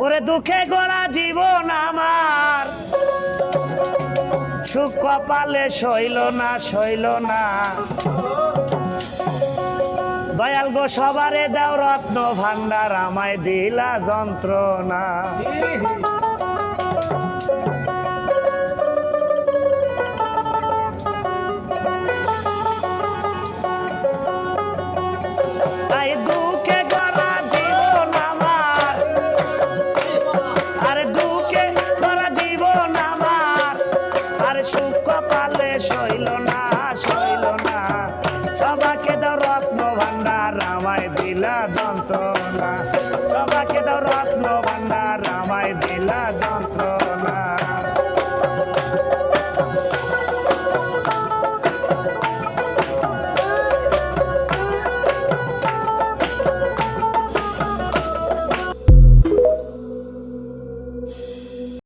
ওরে দুঃখে গড়া জীবন আমার সুখ কপালে সইল না দয়াল গো সবারে দাও রত্ন ভান্ডার আমায় দিলা যন্ত্রণা